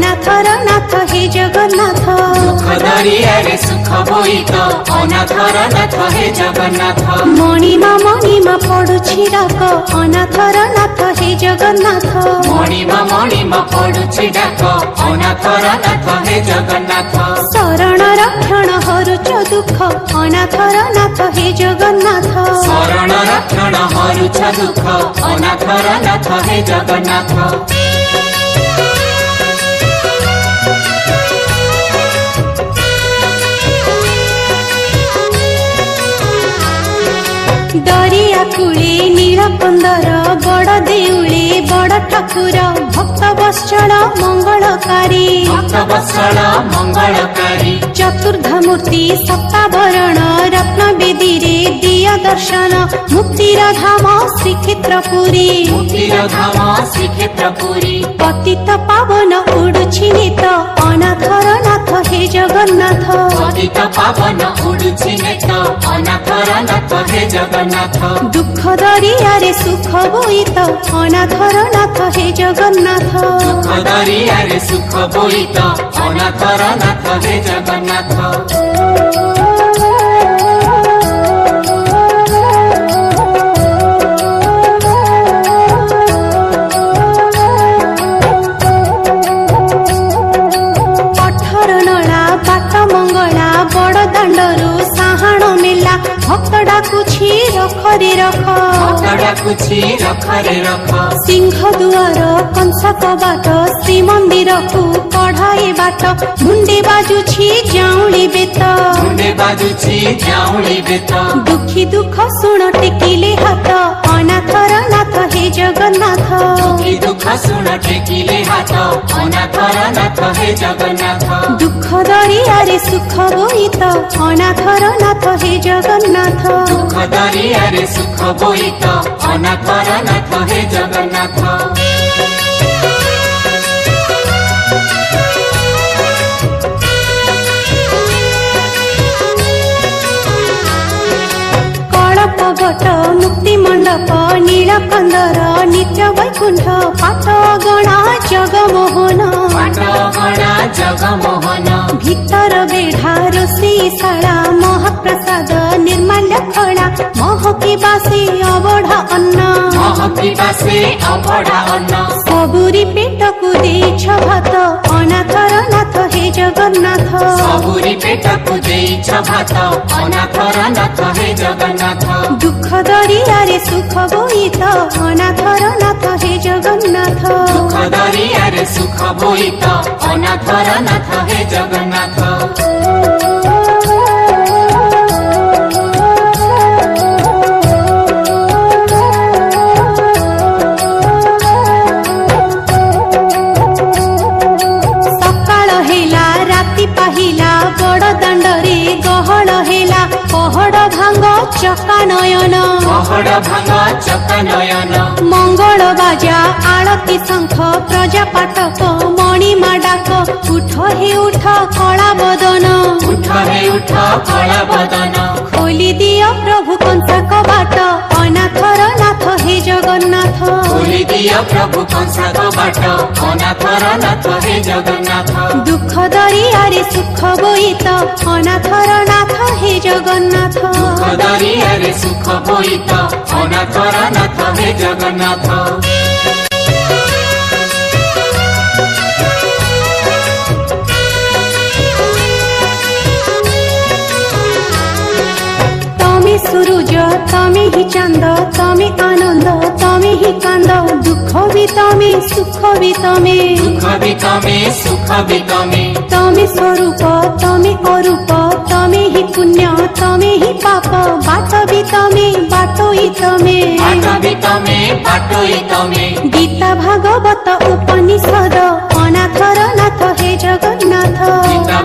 अनाथर नाथ हे जगन्नाथ दुख दरियारे सुख बोईत अनाथर नाथ हे जगन्नाथ मणिमा पड़ुछि डाक अनाथर नाथ हे जगन्नाथ मणिमा पड़ुछि डाक अनाथर नाथ हे जगन्नाथ शरण रक्षण हरुच दुख अनाथर नाथ हे जगन्नाथ शरण रक्षण हरुच दुख अनाथर नाथ हे जगन्नाथ दरिया कूले नीलकंदर बड़ देउले बड़ ठाकुर भक्त वत्सल मंगलकारी चतुर्धमूर्ति सप्ताभरण रत्न बेदी रे दिया दर्शन मुक्तिर धाम श्रीक्षेत्रपुरी पतित पावन उडुछि नेत अनाथर नाथ हे जगन्नाथ पतित पावन उडुछि नेत अनाथर नाथ हे जगन्नाथ दुख दरियारे सुख बोईत अनाथर नाथ हे जगन्नाथ दुख दरियारे सुख बोईत अनाथर नाथ हे जगन्नाथ भक्त डाकुछि रख रे रख सिंह दुआर कंसा कबाट श्रीमंदिर को कढ़ाई बाट मुंडे बाजुछि जाउली बेत दुखी दुख सुन टेकिले हाथ अनाथर नाथ हे जगन्नाथ दुखी दुख सुन टेकिले हाथ अनाथर नाथ हे जगन्नाथ दुख दरियारे सुख बोईत अनाथर नाथ हे जगन्नाथ दुख दरियारे सुख बोईत अनाथर नाथ हे जगन्नाथ कळपगट मुक्ति मंडप नीलकंदर नित्य वैकुंठ पाटगणा जगमोहन भीतर बेढ़ा रोषेशाला महाप्रसाद निर्माल्य खड़ा महकी बासे अबढ़ा अन्न सबुरी पेट को देछ भात अनाथर नाथ हे जगन्नाथ सबुरी पेट को देछ भात अनाथर नाथ हे जगन्नाथ दुख दरियारे सुख बोईत अनाथर नाथ हे जगन्नाथ दुख दरियारे सुख बोईत अनाथर नाथ हे जगन्नाथ चका नयन मंगल बाजा आरती शंख प्रजा पाठक मणिमा डाक उठ हे उठ कला बदन खोली दियो प्रभु कंसा कबाट अनाथर नाथ हे जगन्नाथ खोली दियो प्रभु कंसा कबाट अनाथर नाथ हे जगन्नाथ दुख दरियारे सुख बोईत अनाथर नाथ हे जगन्नाथ दुख दरियारे सुख बोईत अनाथर नाथ हे जगन्नाथ सूरज तमे ही चंद तमे आनंद तमे ही कांद दुख भी तमे सुख भी तमे तमे स्वरूप तमे अरूप तमे ही पुण्य तमे ही पाप बाट भी तमे बाटोई तमे गीता भागवत उपनिषद अनाथर नाथ हे जगन्नाथ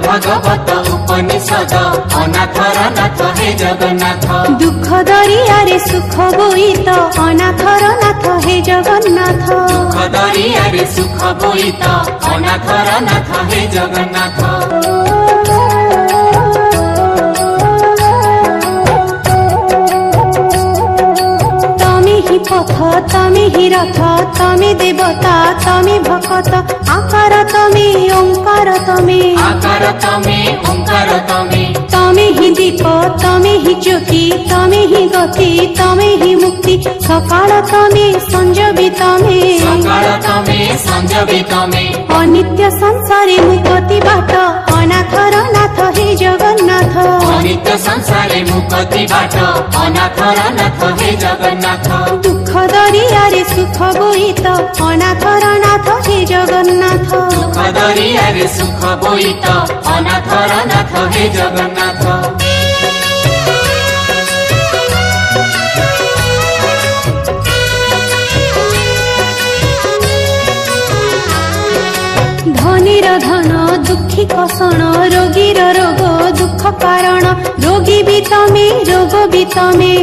भागवत उपनिषद अनाथर नाथ हे जगन्नाथ दुख दरियारे सुख बोईत अनाथर नाथ हे जगन्नाथ दुख दरियारे सुख बोईत अनाथर नाथ हे जगन्नाथ पथ तमे ही रथ तमे देवता तमे भक्त आकार तमे तमे ओंकार तमे तमे ही दीप तमे ही ज्योति तमे ही गति तमे ही मुक्ति सकाळ तमे संजबी तमे अनित्य संसारे मुक्ति बाट अनाथर नाथ हे जगन्नाथ अनित्य संसारे मुक्ति बाट अनाथर नाथ हे जगन्नाथ दुख दरियारे सुख बोईत अनाथर नाथ हे जगन्नाथ दुख दरियारे सुख बोईत अनाथर नाथ हे जगन्नाथ धनीर धन दुखी कषण रोगीर रोग दुख कारण रोगी भी तमे रोग भी तमे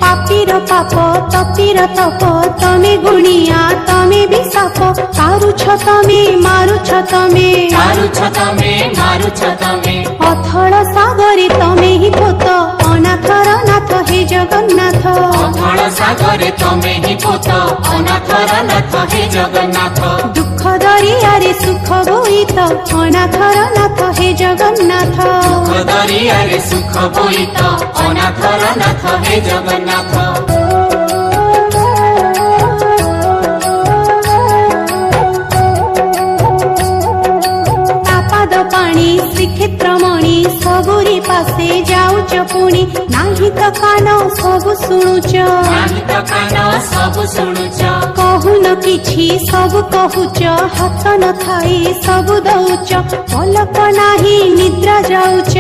पापीर पाप तपीर तप तमे गुणिया तमे भी साप तारुछ तमे मारुछ तमे अथळ सागरे तमे ही पोत अनाथर नाथ हे जगन्नाथ अथळ सागरे तमे ही पोत अनाथर नाथ हे जगन्नाथ दुख दरियारे सुख बोईत अनाथर नाथ हे जगन्नाथ दुख दरियारे सुख बोईत अनाथर नाथ हे जगन्नाथ तापाद पाणी श्रीक्षेत्रमणि सबुरी पासे जाऊच पुणी नाही त कान सबु शुणुच कहून किछि सबु कहुच हाथ न थाई सबु दउच पलक नाही निद्रा जाऊच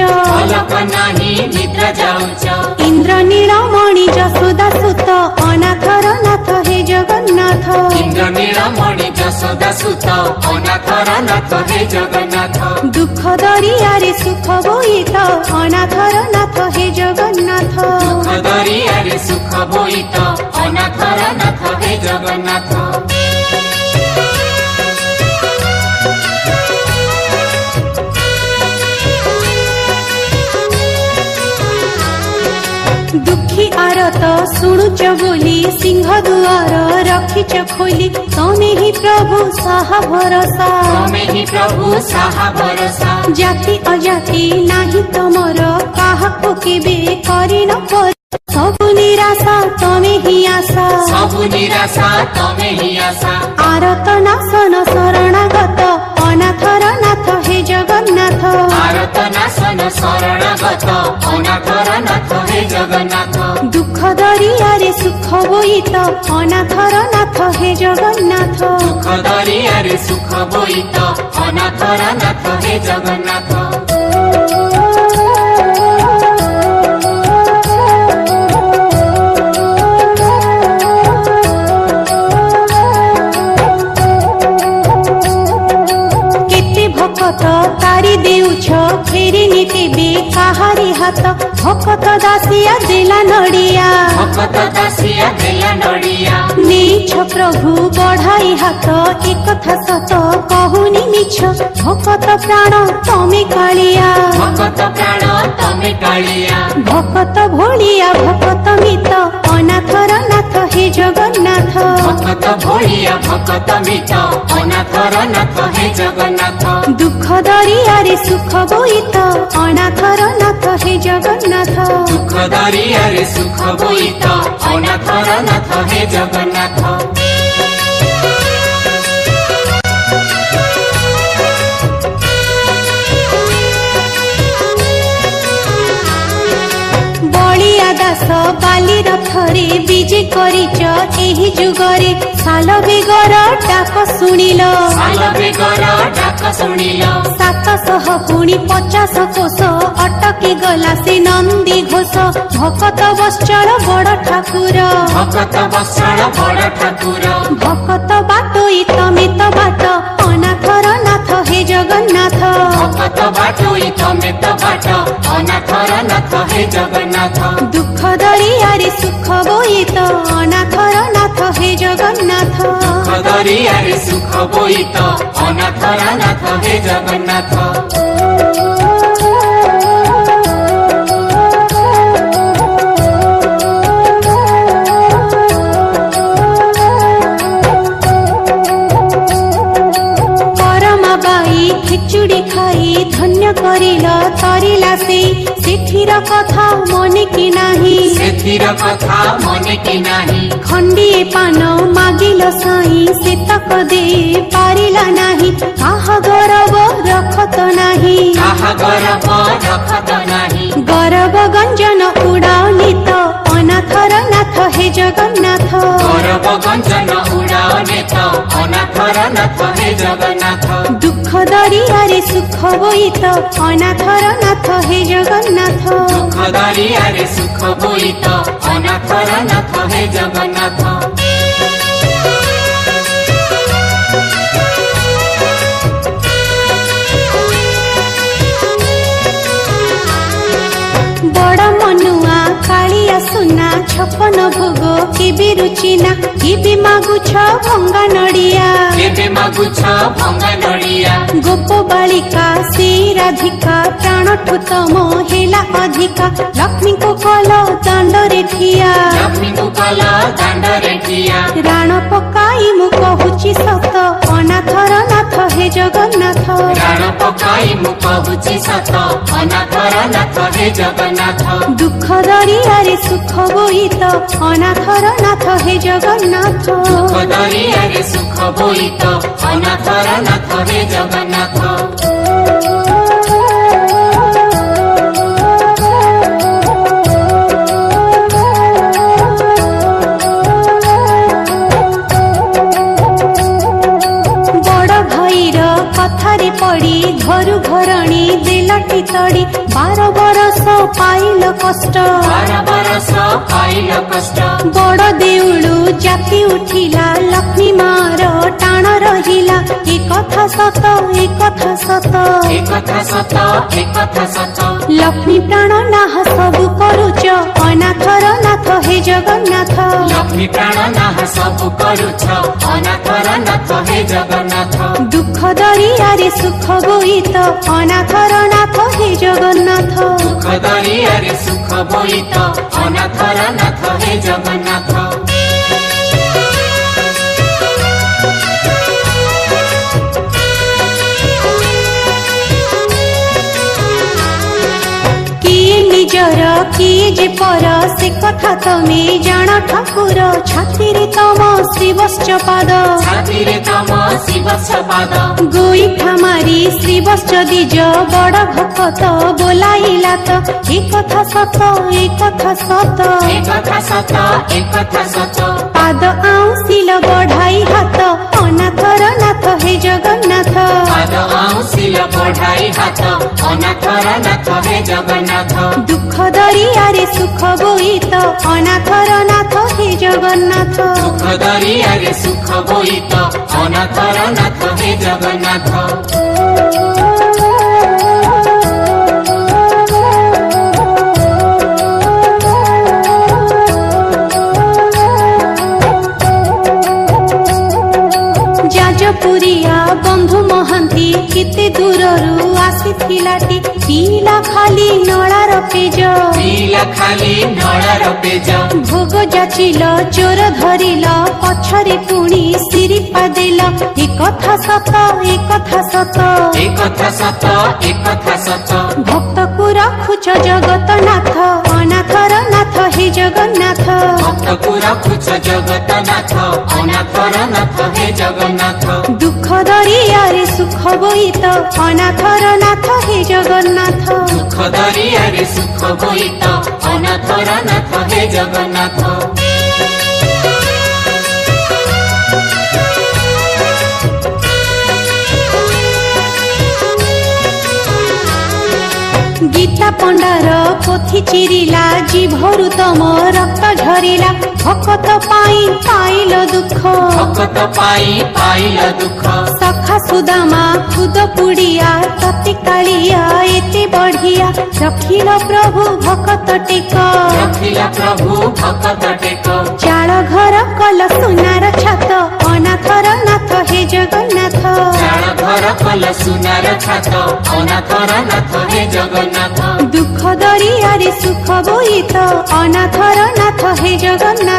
इंद्र नीलमणि जसोदा सुत अनाथर नाथ हे जगन्नाथ इंद्र नीलमणि जसोदा सुत अनाथर नाथ हे जगन्नाथ दुख दरियारे सुख बोईत अनाथर नाथ हे जगन्नाथ दुख दरियारे सुख बोईत अनाथर नाथ हे जगन्नाथ दुखी आरत शुणुच बोली सिंह दुआर रखिच खोली तमे ही प्रभु साहा भरोसा जाति अजाति नाही तमर काहाको केबे करि न पर सबु निराशा तमे ही आशा आरत नाशन शरणागत अनाथर नाथ हे जगन्नाथ आरत नाशन शरणागत अनाथर नाथ हे जगन्नाथ दुख दरियारे सुख बोईत अनाथर नाथ हे जगन्नाथ दुख दरियारे सुख बोईत अनाथर नाथ हे जगन्नाथ तारी देउछ फेरि नितेबे काहारी हाथ भकत दासिया देला नडिया नेछ प्रभु बढ़ाई हाथ एक कथा सत कहूनी मिछ भकत प्राण तमे कालिया भकत भोलिया भकत मित अनाथर नाथ हे जगन्नाथ भकत भोलिया भकत मित अनाथर नाथ हे जगन्नाथ दुख दरियारे सुख बोईत अनाथर नाथ हे जगन्नाथ दुख दरियारे सुख बोईत अनाथर नाथ हे जगन्नाथ दास बाली रथरे विजे करिच एही जुगरे साल बेगर डाक शुणिल 700 पुणी 50 कोश अटकी गला से नंदी घोष भकत बश्चल बड़ ठाकुर भकत बाटोई तमे त बाट अनाथर नाथ हे जगन्नाथ भकत बाटोई तमे त बाट अनाथर नाथ हे जगन्नाथ दुख दरियारे सुख बोईत अनाथर नाथ हे जगन्नाथ दुख दरियारे सुख बोईत अनाथर नाथ हे जगन्नाथ करिल तरिला सेठीर कथा मने कि नाही सेठीर कथा मने कि नाही खंडिए पान मागिल साई सेतक दे पारिला नाही काहा गौरव रखत नाही काहा गौरव रखत नाही गौरव गंजन उड़ानी तो अनाथर नाथ हे जगन्नाथ गौरव गंजन उड़ाने तो अनाथर नाथ हे जगन्नाथ दुख दरियारे सुख बोई तो अनाथर नाथ हे जगन्नाथ दुख दरियारे सुख बोई तो अनाथर नाथ हे जगन्नाथ बड़ मनुआ कालिया सुना छपन भोग केबे रुचिना केबे मागुछ भंगा नड़िया केबे मागुछ भंगा नड़िया गोप बालिका से राधिका प्राणठु तम हेला अधिका लक्ष्मी को कल दांडरे ठिया लक्ष्मी को कल दांडरे ठिया राण पकाई मु कहूची सत अनाथर नाथ हे जगन्नाथ राण पकाई मु कहूची सत अनाथर नाथ हे जगन्नाथ दुख दरियारे सुख बोई तो अनाथर नाथ हे जगन्नाथ दुख दरियारे सुख बोई तो अनाथर नाथ हे जगन्नाथ कथारे पड़ी घरु घरणी देलटी तड़ी 12 बरस पाइल कष्ट 12 बरस पाइल कष्ट बड़ देउलु जाति उठिला लक्ष्मी मार टाण रहिला ए कथा सत ए कथा सत ए कथा सत ए कथा सत लक्ष्मी प्राण नाह सबु करुच अनाथर नाथ हे जगन्नाथ लक्ष्मी प्राण नाह सबु करुच अनाथर नाथ हे जगन्नाथ दुख दरियारे सुख बोई तो अनाथर नाथ हे जगन्नाथ दुख दरियारे सुख बोई तो अनाथर नाथ हे जगन्नाथ निजर किए जे पर से कथा तमे जान ठाकुर छातीरे तम श्रीवत्स पाद छातीरे तम श्रीवत्स पाद गोईठा मारी श्रीवत्स दिज बड़ भक्त बोलाइला तो ए कथा सत ए कथा सत ए कथा सत ए कथा सत पाद आउसिल बढ़ाई हाथ अनाथर नाथ हे जगन्नाथ पाद आउसिल बढ़ाई हाथ अनाथर नाथ हे जगन्नाथ दुख दरियारे सुख बोई तो अनाथर नाथ हे जगन्नाथ दुख दरियारे सुख बोई तो अनाथर नाथ हे जगन्नाथ जाजपुरिया बंधु महांती केते दूररू आसीथिलाटी पीला खाली नଳାର पेज पीला खाली नଳାର पेज भोग जाचिल चोर धरिल पछरे पुणी सिरी पादेल ए कथा सत ए कथा सत ए कथा सत ए कथा सत भक्त को रखुच जगतनाथ अनाथर नाथ हे जगन्नाथ भक्त को रखुच जगतनाथ अनाथर नाथ हे जगन्नाथ दुख दरियारे सुख बोई तो अनाथर नाथ हे जगन्नाथ दुख दरियारे सुख बोई तो अनाथर नाथ हे जगन्नाथ गीता पंडार पोथी चिरिला जीभरु तम रक्त झरिला भक्त पाई पाइल दुख भक्त पाई पाइल दुख सखा सुदामा खुद पुड़िया तती कालिया एते बढ़िया रखिल प्रभु भक्त टेक रखिल प्रभु भक्त टेक चाल घर कल सुनार छात अनाथर नाथ हे जगन्नाथ चाल घर कल सुनार छात अनाथर नाथ हे जगन्नाथ दुख दरियारे सुख बोई तो अनाथर नाथ हे जगन्नाथ।